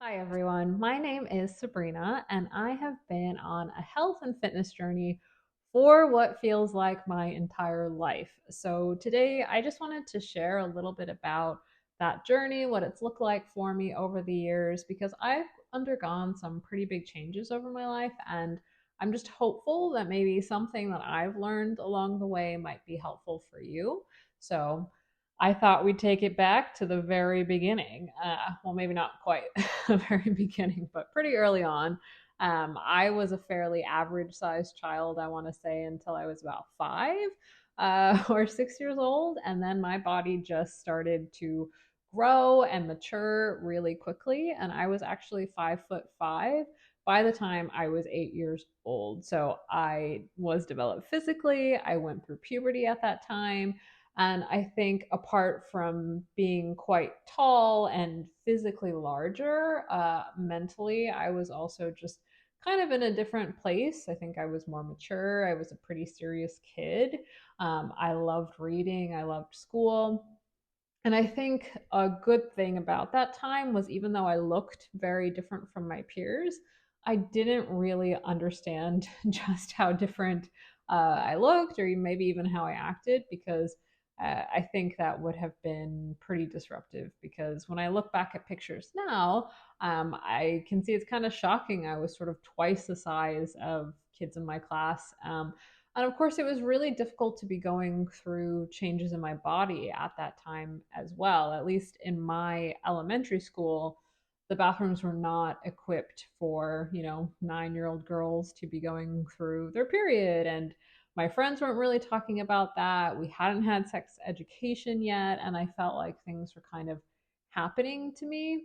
Hi, everyone. My name is Sabrina, and I have been on a health and fitness journey for what feels like my entire life. So, today I just wanted to share a little bit about that journey, what it's looked like for me over the years, because I've undergone some pretty big changes over my life, and I'm just hopeful that maybe something that I've learned along the way might be helpful for you. So, I thought we'd take it back to the very beginning. Well, maybe not quite the very beginning, but pretty early on. I was a fairly average sized child, I want to say, until I was about 5 or 6 years old. And then my body just started to grow and mature really quickly. And I was actually 5'5" by the time I was 8 years old. So I was developed physically. I went through puberty at that time. And I think apart from being quite tall and physically larger, mentally, I was also just kind of in a different place. I think I was more mature. I was a pretty serious kid. I loved reading, I loved school. And I think a good thing about that time was even though I looked very different from my peers, I didn't really understand just how different I looked or maybe even how I acted because I think that would have been pretty disruptive because when I look back at pictures now, I can see it's kind of shocking. I was sort of twice the size of kids in my class. And of course, it was really difficult to be going through changes in my body at that time as well. At least in my elementary school, the bathrooms were not equipped for, 9-year-old girls to be going through their period. And my friends weren't really talking about that. We hadn't had sex education yet. And I felt like things were kind of happening to me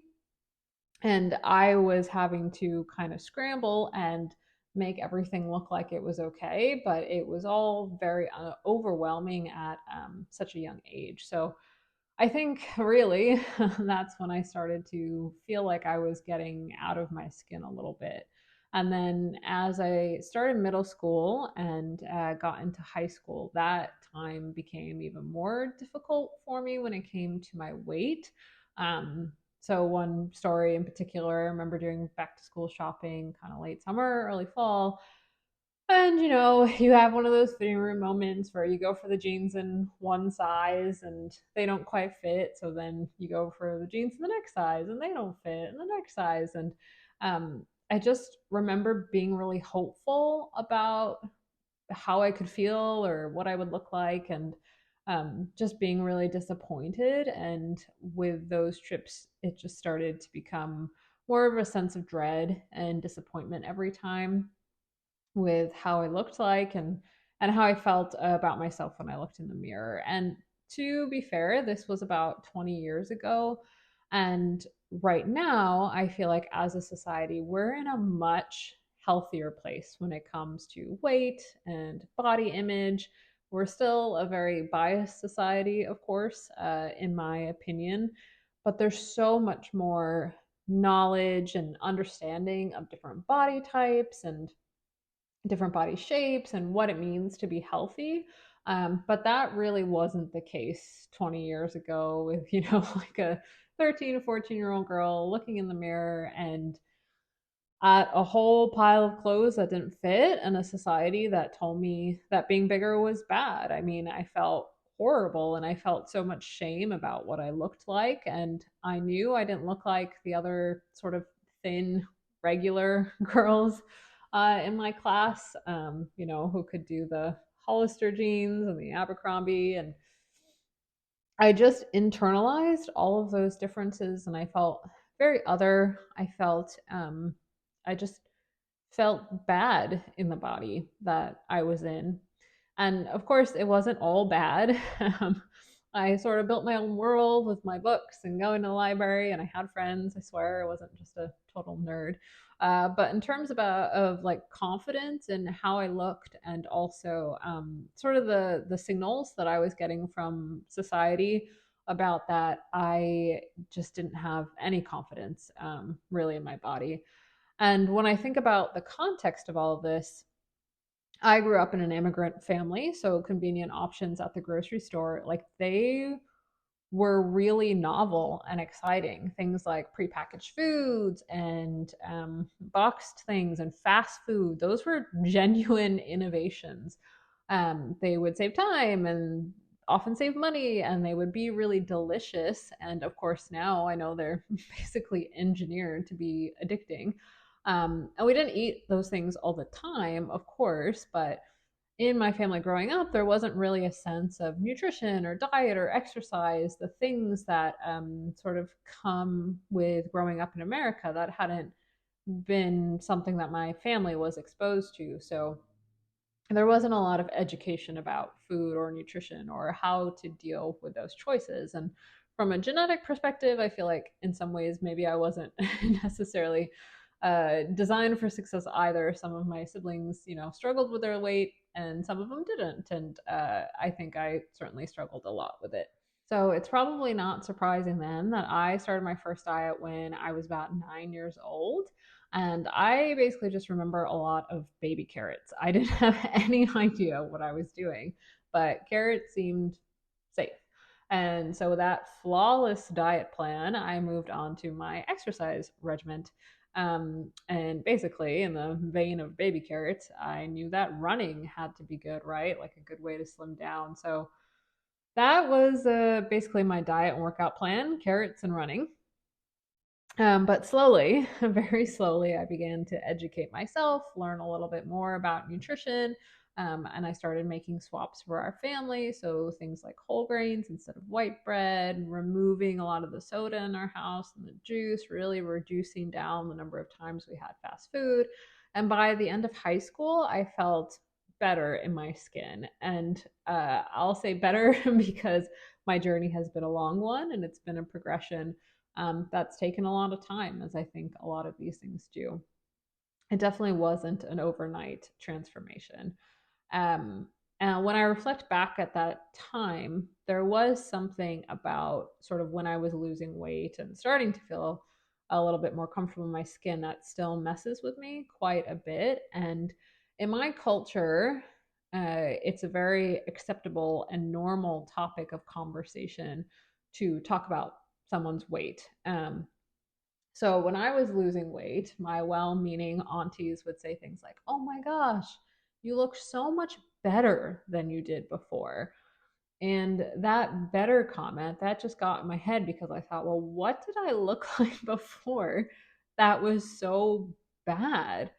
and I was having to kind of scramble and make everything look like it was okay, but it was all very overwhelming at such a young age. So I think really that's when I started to feel like I was getting out of my skin a little bit. And then as I started middle school and got into high school, that time became even more difficult for me when it came to my weight. So, one story in particular, I remember doing back to school shopping kind of late summer, early fall, and you have one of those fitting room moments where you go for the jeans in one size and they don't quite fit. So then you go for the jeans in the next size and they don't fit in the next size. And I just remember being really hopeful about how I could feel or what I would look like, and just being really disappointed. And with those trips, it just started to become more of a sense of dread and disappointment every time with how I looked like and how I felt about myself when I looked in the mirror. And to be fair, this was about 20 years ago. And right now, I feel like as a society, we're in a much healthier place when it comes to weight and body image. We're still a very biased society, of course, in my opinion, but there's so much more knowledge and understanding of different body types and different body shapes and what it means to be healthy. But that really wasn't the case 20 years ago with, like a 13 or 14-year-old girl looking in the mirror and at a whole pile of clothes that didn't fit and a society that told me that being bigger was bad. I mean, I felt horrible and I felt so much shame about what I looked like. And I knew I didn't look like the other sort of thin, regular girls in my class, who could do the Hollister jeans and the Abercrombie. And I just internalized all of those differences and I felt very other. I just felt bad in the body that I was in. And of course, it wasn't all bad. I sort of built my own world with my books and going to the library, and I had friends. I swear, I wasn't just a total nerd. But in terms of like confidence and how I looked, and also sort of the signals that I was getting from society about that, I just didn't have any confidence really in my body. And when I think about the context of all of this, I grew up in an immigrant family, so convenient options at the grocery store, like they were really novel and exciting. Things like prepackaged foods and boxed things and fast food, those were genuine innovations. They would save time and often save money, and they would be really delicious. And of course, now I know they're basically engineered to be addicting. And we didn't eat those things all the time, of course, but in my family growing up, there wasn't really a sense of nutrition or diet or exercise, the things that sort of come with growing up in America that hadn't been something that my family was exposed to. So there wasn't a lot of education about food or nutrition or how to deal with those choices. And from a genetic perspective, I feel like in some ways maybe I wasn't necessarily designed for success either. Some of my siblings, struggled with their weight, and some of them didn't. And I think I certainly struggled a lot with it. So it's probably not surprising then that I started my first diet when I was about 9 years old. And I basically just remember a lot of baby carrots. I didn't have any idea what I was doing, but carrots seemed safe. And so, with that flawless diet plan, I moved on to my exercise regimen. And basically, in the vein of baby carrots, I knew that running had to be good, right? Like a good way to slim down. So, that was basically my diet and workout plan: carrots and running. But slowly, very slowly, I began to educate myself, learn a little bit more about nutrition, and I started making swaps for our family. So things like whole grains instead of white bread, removing a lot of the soda in our house and the juice, really reducing down the number of times we had fast food. And by the end of high school, I felt better in my skin. And I'll say better because my journey has been a long one and it's been a progression that's taken a lot of time, as I think a lot of these things do. It definitely wasn't an overnight transformation. Um, and when I reflect back at that time, there was something about sort of when I was losing weight and starting to feel a little bit more comfortable in my skin that still messes with me quite a bit. And in my culture, it's a very acceptable and normal topic of conversation to talk about someone's weight. So when I was losing weight, my well-meaning aunties would say things like, "Oh my gosh, you look so much better than you did before." And that better comment, that just got in my head because I thought, well, what did I look like before that was so bad?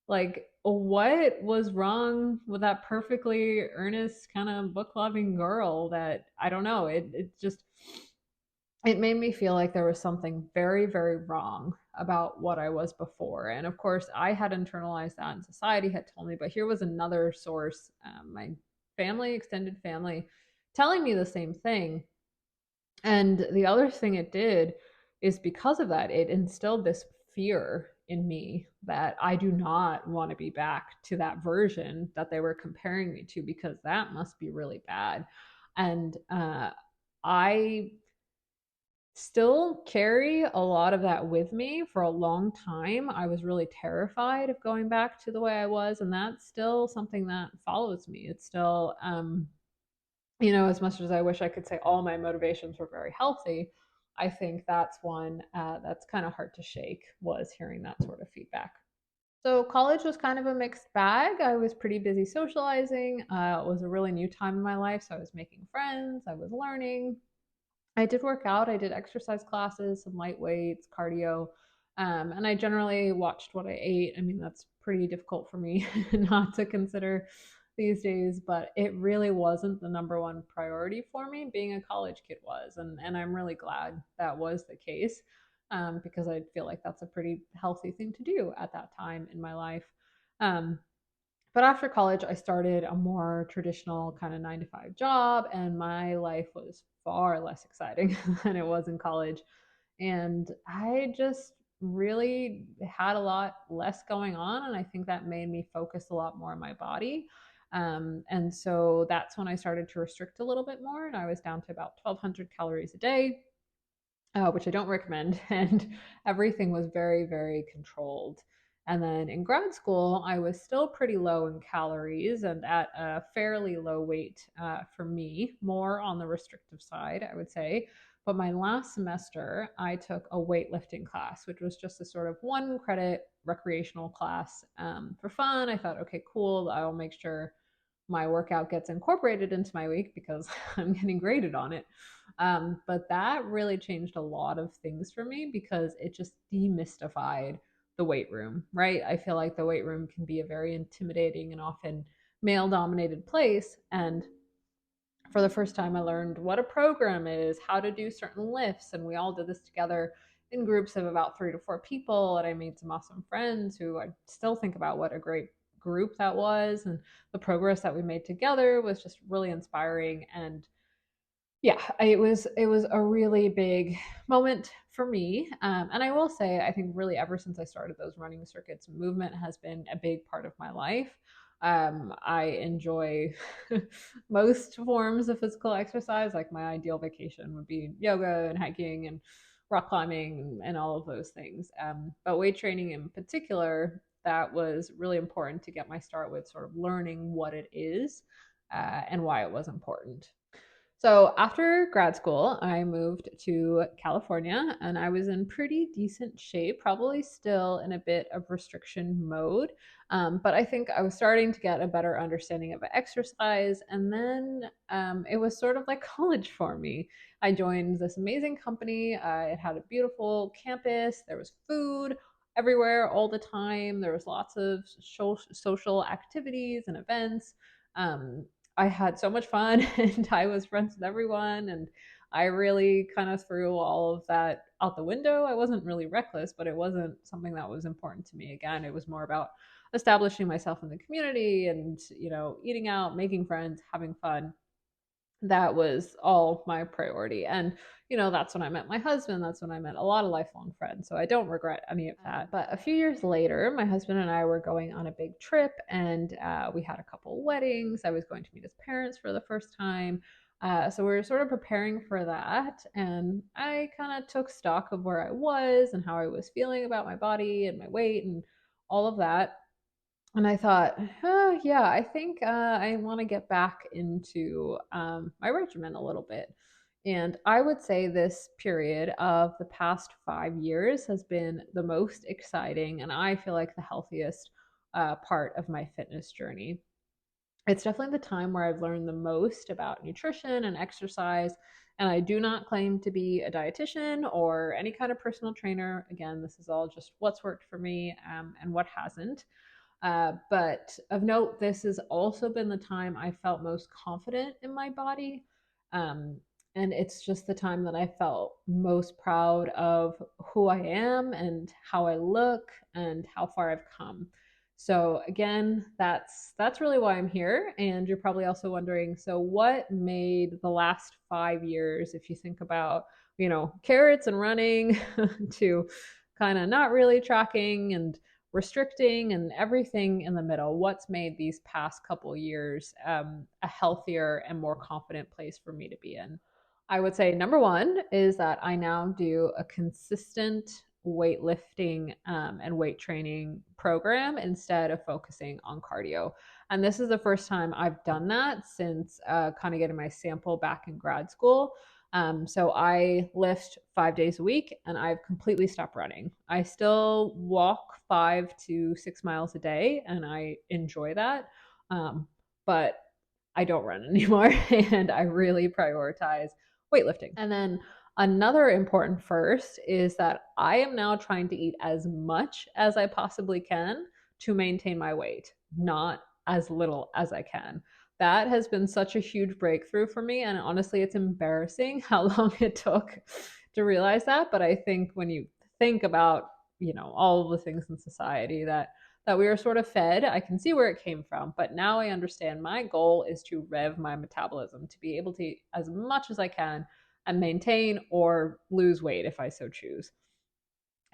Like, what was wrong with that perfectly earnest kind of book loving girl that I don't know, it just it made me feel like there was something very, very wrong about what I was before. And of course, I had internalized that and society had told me, but here was another source, my family, extended family, telling me the same thing. And the other thing it did is because of that, it instilled this fear in me that I do not want to be back to that version that they were comparing me to because that must be really bad. And I still carry a lot of that with me for a long time. I was really terrified of going back to the way I was, and that's still something that follows me. It's still, as much as I wish I could say all my motivations were very healthy, I think that's one that's kind of hard to shake, was hearing that sort of feedback. So college was kind of a mixed bag. I was pretty busy socializing. It was a really new time in my life, so I was making friends, I was learning, I did work out. I did exercise classes, some light weights, cardio, and I generally watched what I ate. I mean, that's pretty difficult for me not to consider these days, but it really wasn't the number one priority for me. Being a college kid was, and I'm really glad that was the case, because I feel like that's a pretty healthy thing to do at that time in my life. Um, but after college, I started a more traditional kind of 9 to 5 job, and my life was far less exciting than it was in college. And I just really had a lot less going on. And I think that made me focus a lot more on my body. And so that's when I started to restrict a little bit more. And I was down to about 1,200 calories a day, which I don't recommend. And everything was very, very controlled. And then in grad school, I was still pretty low in calories and at a fairly low weight for me, more on the restrictive side, I would say. But my last semester, I took a weightlifting class, which was just a sort of one credit recreational class for fun. I thought, okay, cool. I'll make sure my workout gets incorporated into my week because I'm getting graded on it. But that really changed a lot of things for me because it just demystified the weight room, right? I feel like the weight room can be a very intimidating and often male dominated place. And for the first time, I learned what a program is, how to do certain lifts. And we all did this together in groups of about 3 to 4 people. And I made some awesome friends who I still think about what a great group that was. And the progress that we made together was just really inspiring. And yeah, it was a really big moment for me. And I will say, I think really ever since I started those running circuits, movement has been a big part of my life. I enjoy most forms of physical exercise. Like my ideal vacation would be yoga and hiking and rock climbing and all of those things. But weight training in particular, that was really important to get my start with sort of learning what it is and why it was important. So after grad school, I moved to California and I was in pretty decent shape, probably still in a bit of restriction mode. But I think I was starting to get a better understanding of exercise. And then it was sort of like college for me. I joined this amazing company. It had a beautiful campus, there was food everywhere all the time, there was lots of social activities and events. Um, I had so much fun and I was friends with everyone and I really kind of threw all of that out the window. I wasn't really reckless, but it wasn't something that was important to me. Again, it was more about establishing myself in the community and, eating out, making friends, having fun. That was all my priority. And, that's when I met my husband. That's when I met a lot of lifelong friends. So I don't regret any of that. But a few years later, my husband and I were going on a big trip and we had a couple weddings. I was going to meet his parents for the first time. So we were sort of preparing for that. And I kind of took stock of where I was and how I was feeling about my body and my weight and all of that. And I thought, yeah, I think I want to get back into my regimen a little bit. And I would say this period of the past 5 years has been the most exciting, and I feel like the healthiest part of my fitness journey. It's definitely the time where I've learned the most about nutrition and exercise. And I do not claim to be a dietitian or any kind of personal trainer. Again, this is all just what's worked for me and what hasn't. But of note, this has also been the time I felt most confident in my body. Um, and it's just the time that I felt most proud of who I am and how I look and how far I've come. So again, that's really why I'm here. And you're probably also wondering, so what made the last 5 years, if you think about, carrots and running to kind of not really tracking and restricting and everything in the middle, what's made these past couple years a healthier and more confident place for me to be in? I would say number one is that I now do a consistent weightlifting and weight training program instead of focusing on cardio. And this is the first time I've done that since kind of getting my sample back in grad school. So I lift 5 days a week and I've completely stopped running. I still walk 5 to 6 miles a day and I enjoy that. But I don't run anymore and I really prioritize weightlifting. And then another important first is that I am now trying to eat as much as I possibly can to maintain my weight, not as little as I can. That has been such a huge breakthrough for me. And honestly, it's embarrassing how long it took to realize that. But I think when you think about, all of the things in society that we were sort of fed, I can see where it came from. But now I understand my goal is to rev my metabolism, to be able to eat as much as I can and maintain or lose weight if I so choose.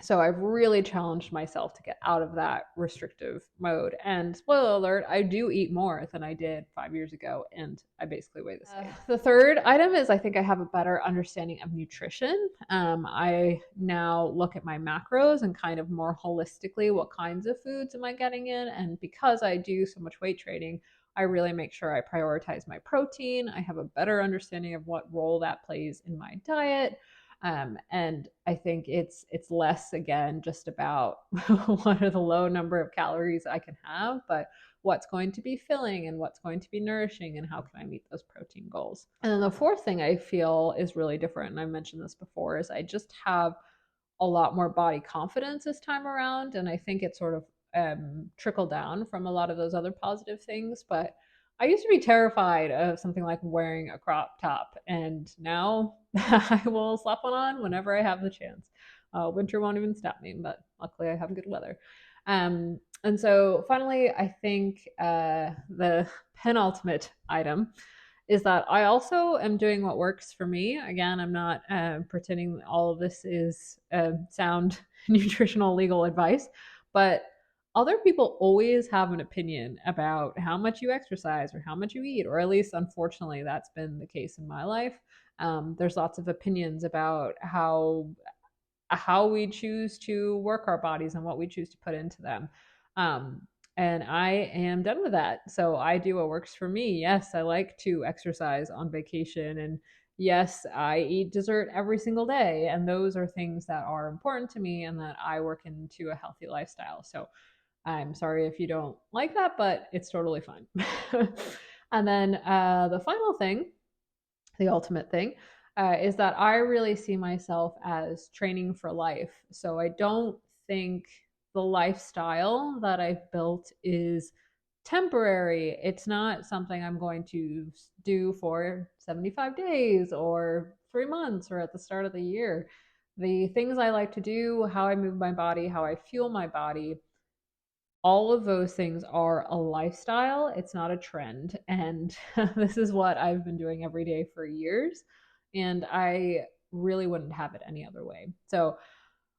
So I've really challenged myself to get out of that restrictive mode. And spoiler alert, I do eat more than I did 5 years ago, and I basically weigh the same. The third item is I think I have a better understanding of nutrition. I now look at my macros and kind of more holistically what kinds of foods am I getting in. And because I do so much weight training, I really make sure I prioritize my protein. I have a better understanding of what role that plays in my diet. And I think it's less again just about what are the low number of calories I can have, but what's going to be filling and what's going to be nourishing and how can I meet those protein goals. And then the fourth thing I feel is really different, and I mentioned this before, is I just have a lot more body confidence this time around. And I think it sort of trickled down from a lot of those other positive things. But I used to be terrified of something like wearing a crop top, and now I will slap one on whenever I have the chance. Winter won't even stop me, but luckily I have good weather. And so finally, I think the penultimate item is that I also am doing what works for me. Again, I'm not pretending all of this is sound nutritional legal advice, but other people always have an opinion about how much you exercise or how much you eat, or at least, unfortunately, that's been the case in my life. There's lots of opinions about how we choose to work our bodies and what we choose to put into them. Um, and I am done with that. So I do what works for me. Yes, I like to exercise on vacation. And yes, I eat dessert every single day. And those are things that are important to me and that I work into a healthy lifestyle. So I'm sorry if you don't like that, but it's totally fine. And then the final thing, the ultimate thing, is that I really see myself as training for life. So I don't think the lifestyle that I've built is temporary. It's not something I'm going to do for 75 days or 3 months or at the start of the year. The things I like to do, how I move my body, how I fuel my body, all of those things are a lifestyle. It's not a trend. And this is what I've been doing every day for years. And I really wouldn't have it any other way. So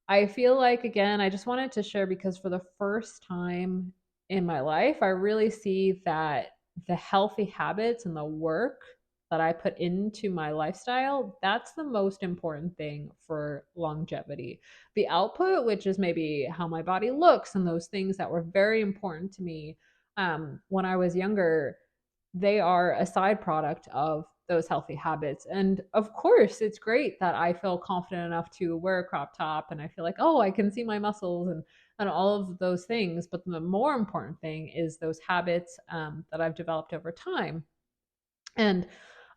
I feel like, again, I just wanted to share because for the first time in my life, I really see that the healthy habits and the work that I put into my lifestyle, that's the most important thing for longevity. The output, which is maybe how my body looks and those things that were very important to me when I was younger, they are a side product of those healthy habits. And of course, it's great that I feel confident enough to wear a crop top and I feel like, oh, I can see my muscles and all of those things. But the more important thing is those habits that I've developed over time. And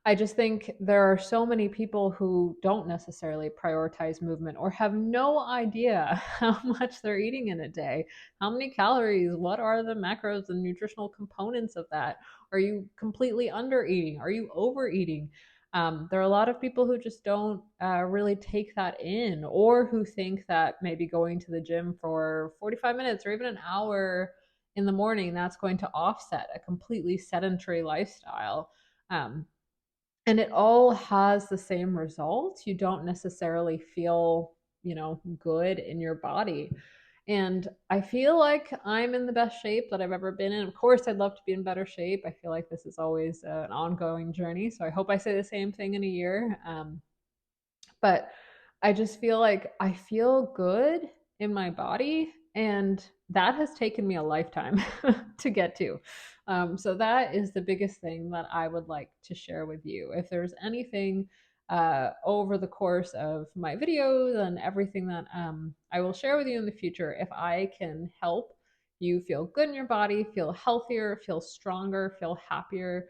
I just think there are so many people who don't necessarily prioritize movement or have no idea how much they're eating in a day, how many calories, what are the macros and nutritional components of that? Are you completely under eating? Are you overeating? There are a lot of people who just don't really take that in, or who think that maybe going to the gym for 45 minutes or even an hour in the morning, that's going to offset a completely sedentary lifestyle. Um, and it all has the same result. You don't necessarily feel, good in your body. And I feel like I'm in the best shape that I've ever been in. Of course, I'd love to be in better shape. I feel like this is always an ongoing journey. So I hope I say the same thing in a year. But I just feel like I feel good in my body, and that has taken me a lifetime to get to. So that is the biggest thing that I would like to share with you. If there's anything over the course of my videos and everything that I will share with you in the future, if I can help you feel good in your body, feel healthier, feel stronger, feel happier,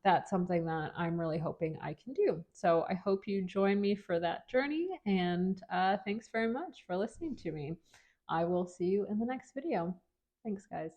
that's something that I'm really hoping I can do. So I hope you join me for that journey. And thanks very much for listening to me. I will see you in the next video. Thanks, guys.